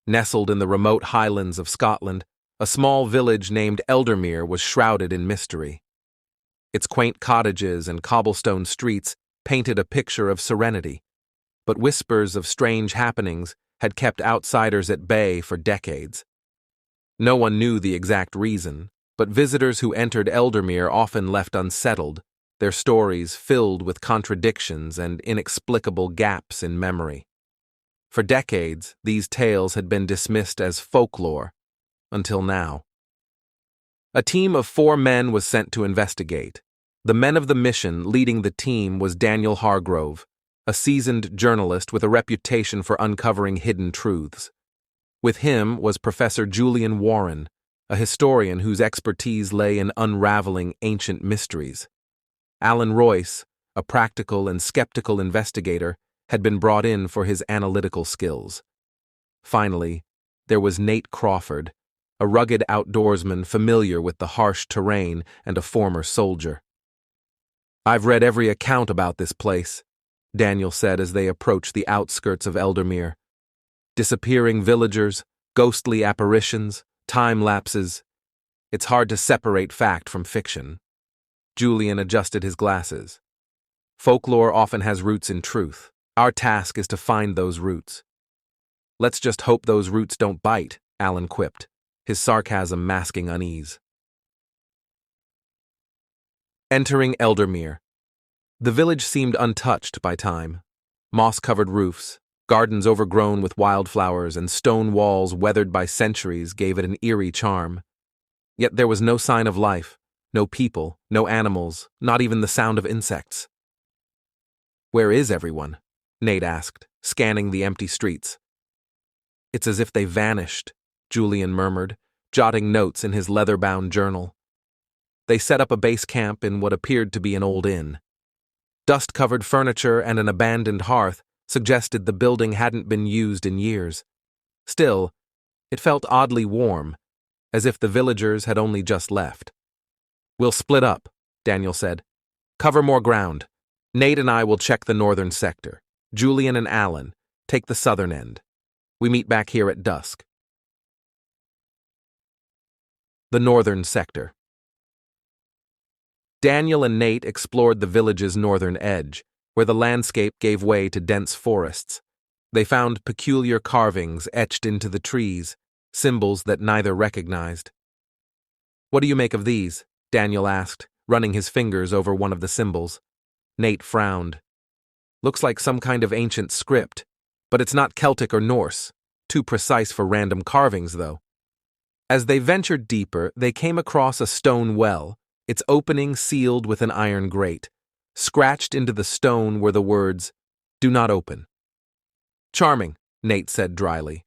Nestled in the remote highlands of Scotland, a small village named Eldermere was shrouded in mystery. Its quaint cottages and cobblestone streets painted a picture of serenity, but whispers of strange happenings had kept outsiders at bay for decades. No one knew the exact reason, but visitors who entered Eldermere often left unsettled, their stories filled with contradictions and inexplicable gaps in memory. For decades, these tales had been dismissed as folklore, until now. A team of 4 men was sent to investigate. The men of the mission leading the team was Daniel Hargrove, a seasoned journalist with a reputation for uncovering hidden truths. With him was Professor Julian Warren, a historian whose expertise lay in unraveling ancient mysteries. Alan Royce, a practical and skeptical investigator, had been brought in for his analytical skills. Finally, there was Nate Crawford, a rugged outdoorsman familiar with the harsh terrain and a former soldier. "I've read every account about this place," Daniel said as they approached the outskirts of Eldermere. "Disappearing villagers, ghostly apparitions, time lapses. It's hard to separate fact from fiction." Julian adjusted his glasses. "Folklore often has roots in truth. Our task is to find those roots." "Let's just hope those roots don't bite," Alan quipped, his sarcasm masking unease. Entering Eldermere. The village seemed untouched by time. Moss-covered roofs, gardens overgrown with wildflowers, and stone walls weathered by centuries gave it an eerie charm. Yet there was no sign of life, no people, no animals, not even the sound of insects. "Where is everyone?" Nate asked, scanning the empty streets. "It's as if they vanished," Julian murmured, jotting notes in his leather-bound journal. They set up a base camp in what appeared to be an old inn. Dust-covered furniture and an abandoned hearth suggested the building hadn't been used in years. Still, it felt oddly warm, as if the villagers had only just left. "We'll split up," Daniel said. "Cover more ground. Nate and I will check the northern sector. Julian and Alan take the southern end. We meet back here at dusk." The northern sector. Daniel and Nate explored the village's northern edge, where the landscape gave way to dense forests. They found peculiar carvings etched into the trees, symbols that neither recognized. "What do you make of these?" Daniel asked, running his fingers over one of the symbols. Nate frowned. "Looks like some kind of ancient script, but it's not Celtic or Norse. Too precise for random carvings, though." As they ventured deeper, they came across a stone well, its opening sealed with an iron grate. Scratched into the stone were the words, "Do not open." "Charming," Nate said dryly.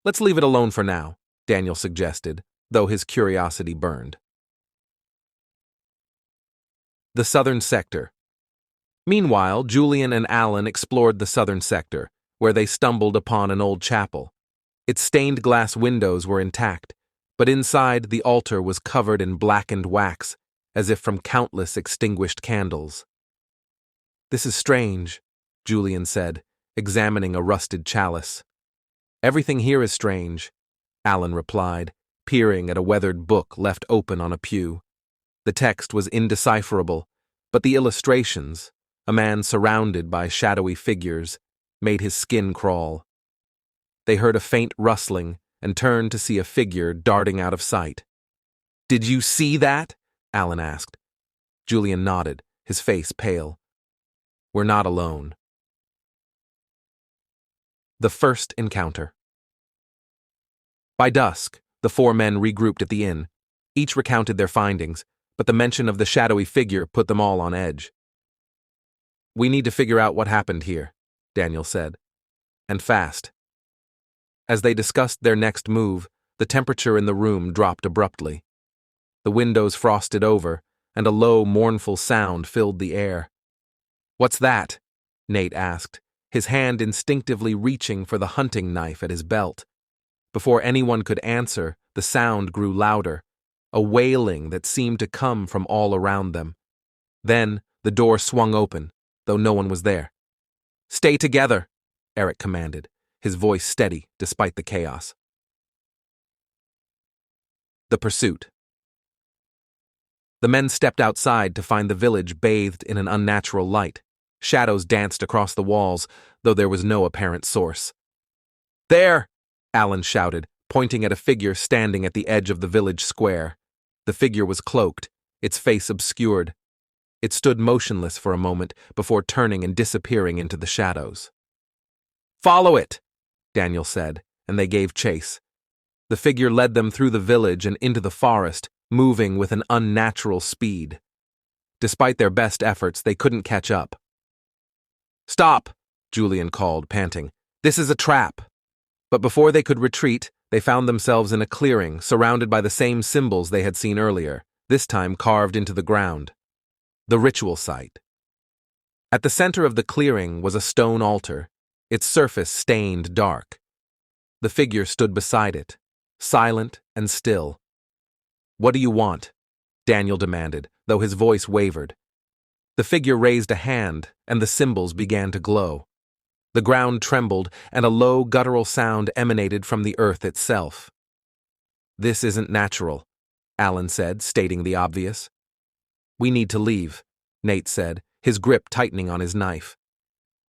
"Let's leave it alone for now," Daniel suggested, though his curiosity burned. The southern sector. Meanwhile, Julian and Alan explored the southern sector, where they stumbled upon an old chapel. Its stained glass windows were intact, but inside the altar was covered in blackened wax, as if from countless extinguished candles. "This is strange," Julian said, examining a rusted chalice. "Everything here is strange," Alan replied, peering at a weathered book left open on a pew. The text was indecipherable, but the illustrations, a man surrounded by shadowy figures, made his skin crawl. They heard a faint rustling and turned to see a figure darting out of sight. "Did you see that?" Alan asked. Julian nodded, his face pale. "We're not alone." The first encounter. By dusk, the 4 men regrouped at the inn. Each recounted their findings, but the mention of the shadowy figure put them all on edge. "We need to figure out what happened here," Daniel said. "And fast." As they discussed their next move, the temperature in the room dropped abruptly. The windows frosted over, and a low, mournful sound filled the air. "What's that?" Nate asked, his hand instinctively reaching for the hunting knife at his belt. Before anyone could answer, the sound grew louder, a wailing that seemed to come from all around them. Then the door swung open, though no one was there. "Stay together," Eric commanded, his voice steady despite the chaos. The pursuit. The men stepped outside to find the village bathed in an unnatural light. Shadows danced across the walls, though there was no apparent source. "There!" Alan shouted, pointing at a figure standing at the edge of the village square. The figure was cloaked, its face obscured. It stood motionless for a moment before turning and disappearing into the shadows. "Follow it!" Daniel said, and they gave chase. The figure led them through the village and into the forest, moving with an unnatural speed. Despite their best efforts, they couldn't catch up. "Stop!" Julian called, panting. "This is a trap." But before they could retreat, they found themselves in a clearing surrounded by the same symbols they had seen earlier, this time carved into the ground. The ritual site. At the center of the clearing was a stone altar, its surface stained dark. The figure stood beside it, silent and still. "What do you want?" Daniel demanded, though his voice wavered. The figure raised a hand, and the symbols began to glow. The ground trembled, and a low, guttural sound emanated from the earth itself. "This isn't natural," Alan said, stating the obvious. "We need to leave," Nate said, his grip tightening on his knife.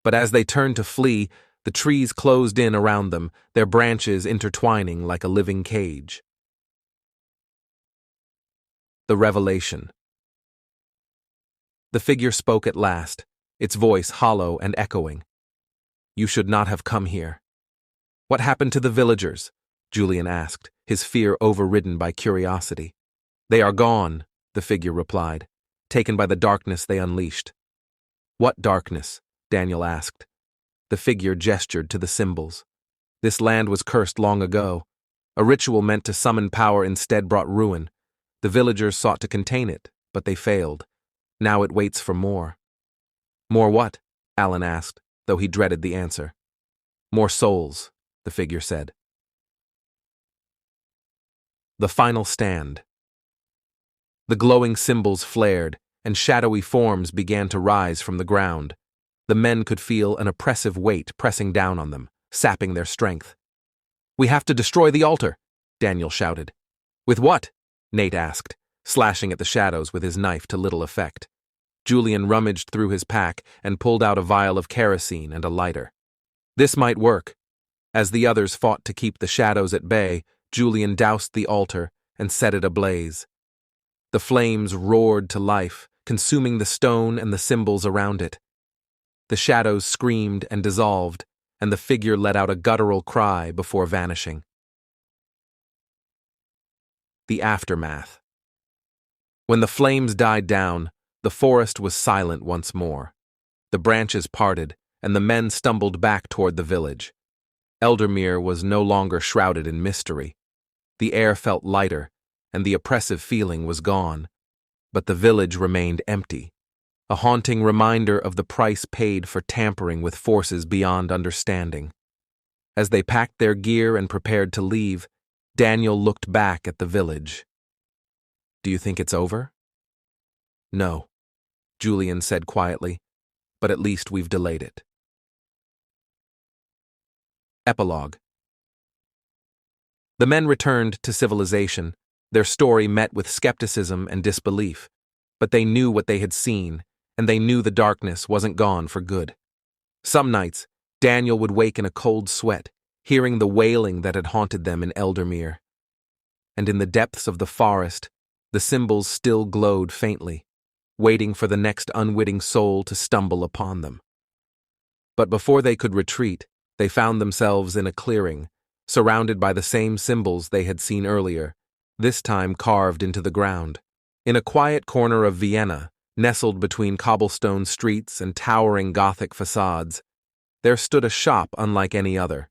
But as they turned to flee, the trees closed in around them, their branches intertwining like a living cage. The revelation. The figure spoke at last, its voice hollow and echoing. "You should not have come here." "What happened to the villagers?" Julian asked, his fear overridden by curiosity. "They are gone," the figure replied, taken by the darkness they unleashed. "What darkness?" Daniel asked. The figure gestured to the symbols. "This land was cursed long ago. A ritual meant to summon power instead brought ruin. The villagers sought to contain it, but they failed. Now it waits for more." "More what?" Alan asked, though he dreaded the answer. "More souls," the figure said. The final stand. The glowing symbols flared, and shadowy forms began to rise from the ground. The men could feel an oppressive weight pressing down on them, sapping their strength. "We have to destroy the altar," Daniel shouted. "With what?" Nate asked, slashing at the shadows with his knife to little effect. Julian rummaged through his pack and pulled out a vial of kerosene and a lighter. This might work. As the others fought to keep the shadows at bay, Julian doused the altar and set it ablaze. The flames roared to life, consuming the stone and the symbols around it. The shadows screamed and dissolved, and the figure let out a guttural cry before vanishing. The aftermath. When the flames died down, the forest was silent once more. The branches parted, and the men stumbled back toward the village. Eldermere was no longer shrouded in mystery. The air felt lighter, and the oppressive feeling was gone. But the village remained empty, a haunting reminder of the price paid for tampering with forces beyond understanding. As they packed their gear and prepared to leave, Daniel looked back at the village. "Do you think it's over?" "No," Julian said quietly, "but at least we've delayed it." Epilogue. The men returned to civilization, their story met with skepticism and disbelief, but they knew what they had seen, and they knew the darkness wasn't gone for good. Some nights, Daniel would wake in a cold sweat, hearing the wailing that had haunted them in Eldermere. And in the depths of the forest, the symbols still glowed faintly, waiting for the next unwitting soul to stumble upon them. But before they could retreat, they found themselves in a clearing, surrounded by the same symbols they had seen earlier, this time carved into the ground. In a quiet corner of Vienna, nestled between cobblestone streets and towering Gothic facades, there stood a shop unlike any other.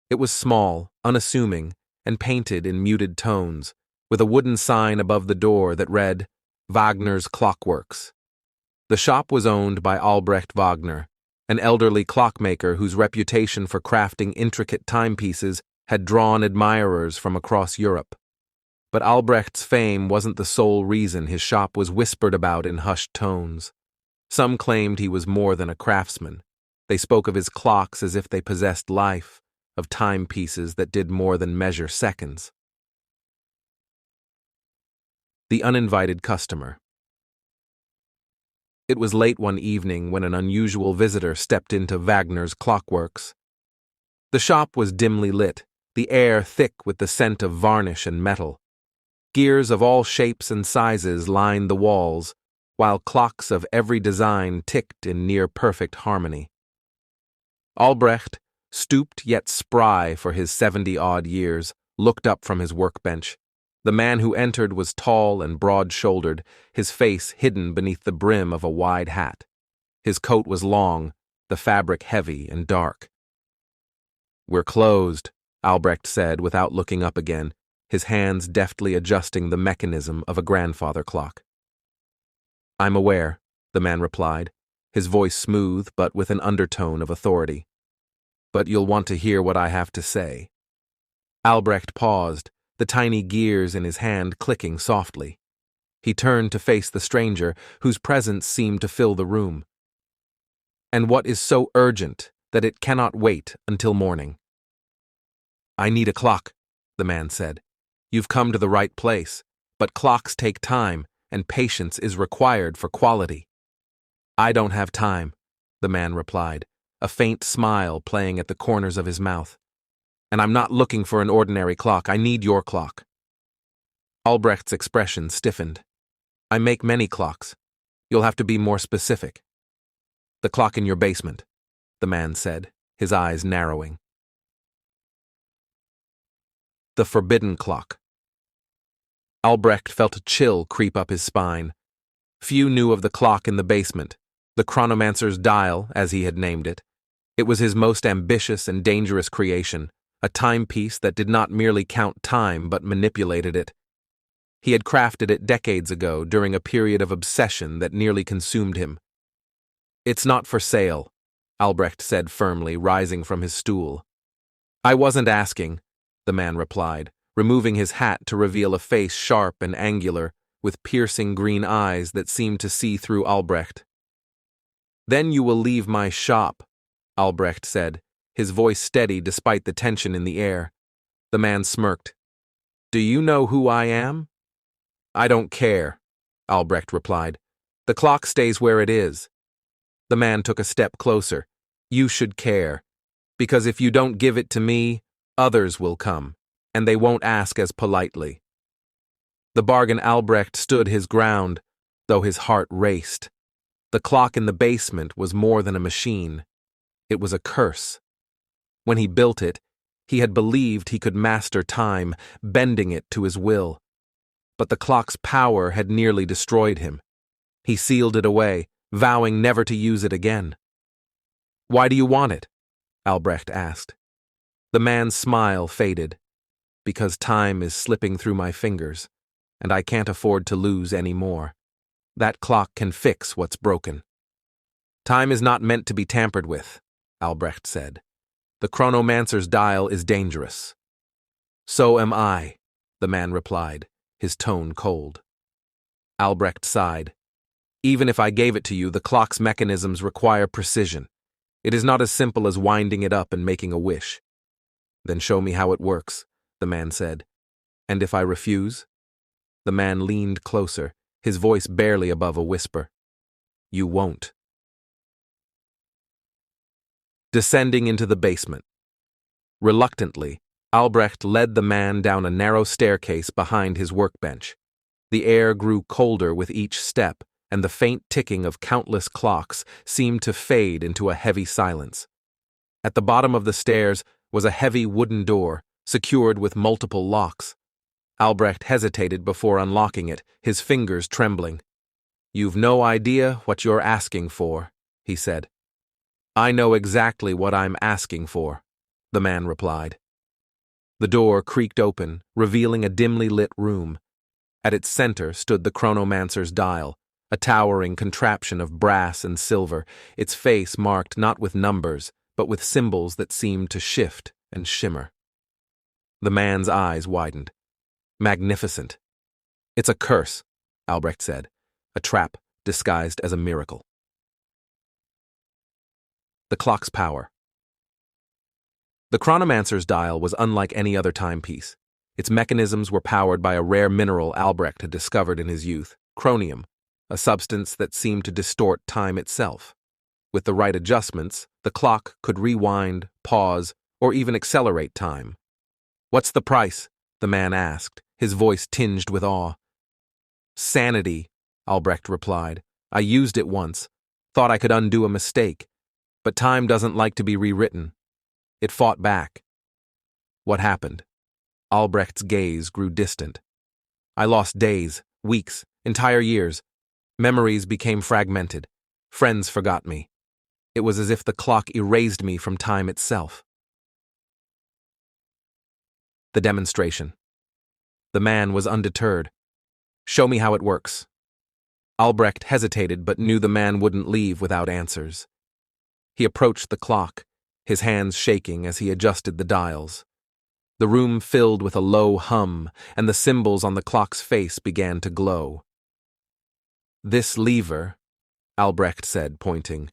It was small, unassuming, and painted in muted tones, with a wooden sign above the door that read, "Wagner's Clockworks." The shop was owned by Albrecht Wagner, an elderly clockmaker whose reputation for crafting intricate timepieces had drawn admirers from across Europe. But Albrecht's fame wasn't the sole reason his shop was whispered about in hushed tones. Some claimed he was more than a craftsman. They spoke of his clocks as if they possessed life, of timepieces that did more than measure seconds. The uninvited customer. It was late one evening when an unusual visitor stepped into Wagner's clockworks. The shop was dimly lit, the air thick with the scent of varnish and metal. Gears of all shapes and sizes lined the walls, while clocks of every design ticked in near-perfect harmony. Albrecht, stooped yet spry for his 70-odd years, looked up from his workbench. The man who entered was tall and broad-shouldered, his face hidden beneath the brim of a wide hat. His coat was long, the fabric heavy and dark. "We're closed," Albrecht said without looking up again, his hands deftly adjusting the mechanism of a grandfather clock. "I'm aware," the man replied, his voice smooth but with an undertone of authority. "But you'll want to hear what I have to say." Albrecht paused, the tiny gears in his hand clicking softly. He turned to face the stranger, whose presence seemed to fill the room. "And what is so urgent that it cannot wait until morning?" "I need a clock," the man said. "You've come to the right place, but clocks take time, and patience is required for quality." "I don't have time," the man replied, a faint smile playing at the corners of his mouth. "And I'm not looking for an ordinary clock. I need your clock." Albrecht's expression stiffened. "I make many clocks. You'll have to be more specific." "The clock in your basement," the man said, his eyes narrowing. The forbidden clock. Albrecht felt a chill creep up his spine. Few knew of the clock in the basement, the chronomancer's dial, as he had named it. It was his most ambitious and dangerous creation, a timepiece that did not merely count time but manipulated it. He had crafted it decades ago during a period of obsession that nearly consumed him. "It's not for sale," Albrecht said firmly, rising from his stool. "I wasn't asking," the man replied, removing his hat to reveal a face sharp and angular, with piercing green eyes that seemed to see through Albrecht. "Then you will leave my shop," Albrecht said, his voice steady despite the tension in the air. The man smirked. "Do you know who I am?" "I don't care," Albrecht replied. "The clock stays where it is." The man took a step closer. "You should care, because if you don't give it to me, others will come, and they won't ask as politely." The bargain Albrecht stood his ground, though his heart raced. The clock in the basement was more than a machine. It was a curse. When he built it, he had believed he could master time, bending it to his will. But the clock's power had nearly destroyed him. He sealed it away, vowing never to use it again. "Why do you want it?" Albrecht asked. The man's smile faded. "Because time is slipping through my fingers, and I can't afford to lose any more. That clock can fix what's broken." "Time is not meant to be tampered with," Albrecht said. "The chronomancer's dial is dangerous." "So am I," the man replied, his tone cold. Albrecht sighed. "Even if I gave it to you, the clock's mechanisms require precision. It is not as simple as winding it up and making a wish." "Then show me how it works," the man said. "And if I refuse?" The man leaned closer, his voice barely above a whisper. "You won't." Descending into the basement. Reluctantly, Albrecht led the man down a narrow staircase behind his workbench. The air grew colder with each step, and the faint ticking of countless clocks seemed to fade into a heavy silence. At the bottom of the stairs was a heavy wooden door, secured with multiple locks. Albrecht hesitated before unlocking it, his fingers trembling. "You've no idea what you're asking for," he said. "I know exactly what I'm asking for," the man replied. The door creaked open, revealing a dimly lit room. At its center stood the chronomancer's dial, a towering contraption of brass and silver, its face marked not with numbers, but with symbols that seemed to shift and shimmer. The man's eyes widened. "Magnificent." "It's a curse," Albrecht said, "a trap disguised as a miracle." The clock's power. The chronomancer's dial was unlike any other timepiece. Its mechanisms were powered by a rare mineral Albrecht had discovered in his youth, chromium, a substance that seemed to distort time itself. With the right adjustments, the clock could rewind, pause, or even accelerate time. "What's the price?" the man asked, his voice tinged with awe. "Sanity," Albrecht replied. "I used it once, thought I could undo a mistake, but time doesn't like to be rewritten." It fought back. "What happened?" Albrecht's gaze grew distant. "I lost days, weeks, entire years. Memories became fragmented. Friends forgot me. It was as if the clock erased me from time itself." The demonstration. The man was undeterred. "Show me how it works." Albrecht hesitated but knew the man wouldn't leave without answers. He approached the clock, his hands shaking as he adjusted the dials. The room filled with a low hum, and the symbols on the clock's face began to glow. "This lever," Albrecht said, pointing,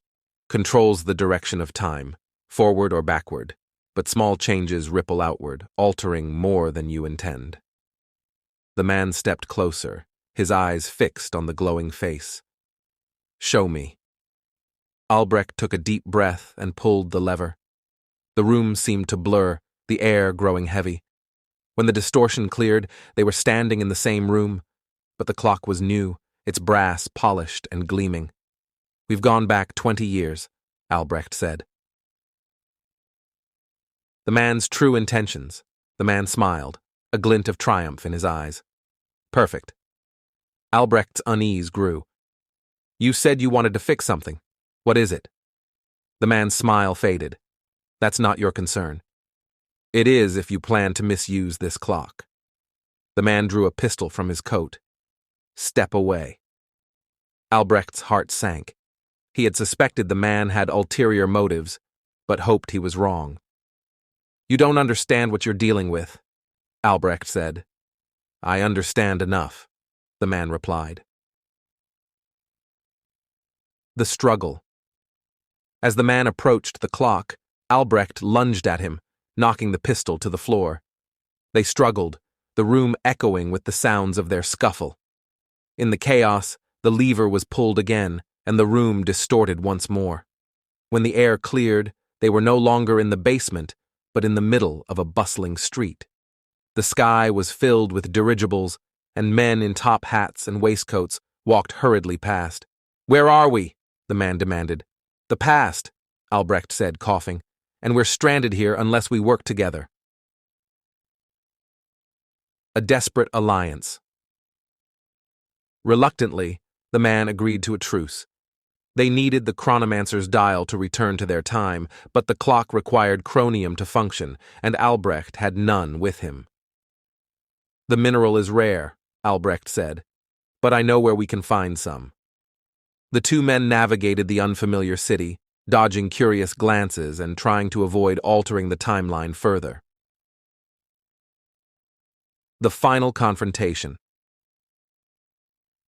"controls the direction of time, forward or backward, but small changes ripple outward, altering more than you intend." The man stepped closer, his eyes fixed on the glowing face. "Show me." Albrecht took a deep breath and pulled the lever. The room seemed to blur, the air growing heavy. When the distortion cleared, they were standing in the same room, but the clock was new, its brass polished and gleaming. "We've gone back 20 years, Albrecht said. The man's true intentions. The man smiled, a glint of triumph in his eyes. "Perfect." Albrecht's unease grew. "You said you wanted to fix something. What is it?" The man's smile faded. "That's not your concern. It is if you plan to misuse this clock." The man drew a pistol from his coat. "Step away." Albrecht's heart sank. He had suspected the man had ulterior motives, but hoped he was wrong. "You don't understand what you're dealing with," Albrecht said. "I understand enough," the man replied. The struggle. As the man approached the clock, Albrecht lunged at him, knocking the pistol to the floor. They struggled, the room echoing with the sounds of their scuffle. In the chaos, the lever was pulled again, and the room distorted once more. When the air cleared, they were no longer in the basement, but in the middle of a bustling street. The sky was filled with dirigibles, and men in top hats and waistcoats walked hurriedly past. "Where are we?" the man demanded. "The past," Albrecht said, coughing, "and we're stranded here unless we work together." A desperate alliance. Reluctantly, the man agreed to a truce. They needed the chronomancer's dial to return to their time, but the clock required chromium to function, and Albrecht had none with him. "The mineral is rare," Albrecht said, "but I know where we can find some." The two men navigated the unfamiliar city, dodging curious glances and trying to avoid altering the timeline further. The final confrontation.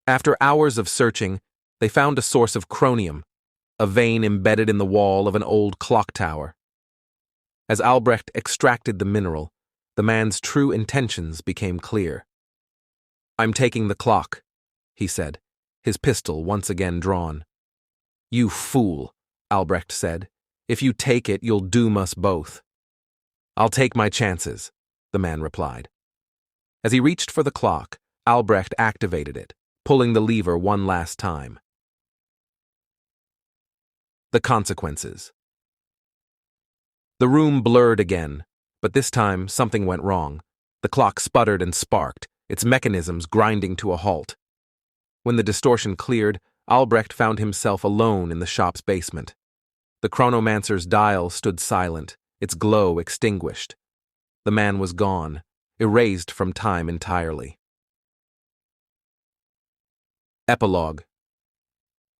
After hours of searching, they found a source of chromium, a vein embedded in the wall of an old clock tower. As Albrecht extracted the mineral, the man's true intentions became clear. "I'm taking the clock," he said, his pistol once again drawn. "You fool," Albrecht said. "If you take it, you'll doom us both." "I'll take my chances," the man replied. As he reached for the clock, Albrecht activated it, pulling the lever one last time. The consequences. The room blurred again, but this time something went wrong. The clock sputtered and sparked, its mechanisms grinding to a halt. When the distortion cleared, Albrecht found himself alone in the shop's basement. The chronomancer's dial stood silent, its glow extinguished. The man was gone, erased from time entirely. Epilogue.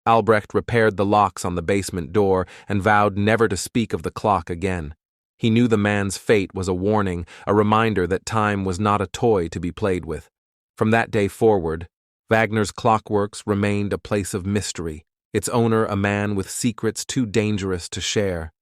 Albrecht repaired the locks on the basement door and vowed never to speak of the clock again. He knew the man's fate was a warning, a reminder that time was not a toy to be played with. From that day forward, Wagner's Clockworks remained a place of mystery, its owner a man with secrets too dangerous to share.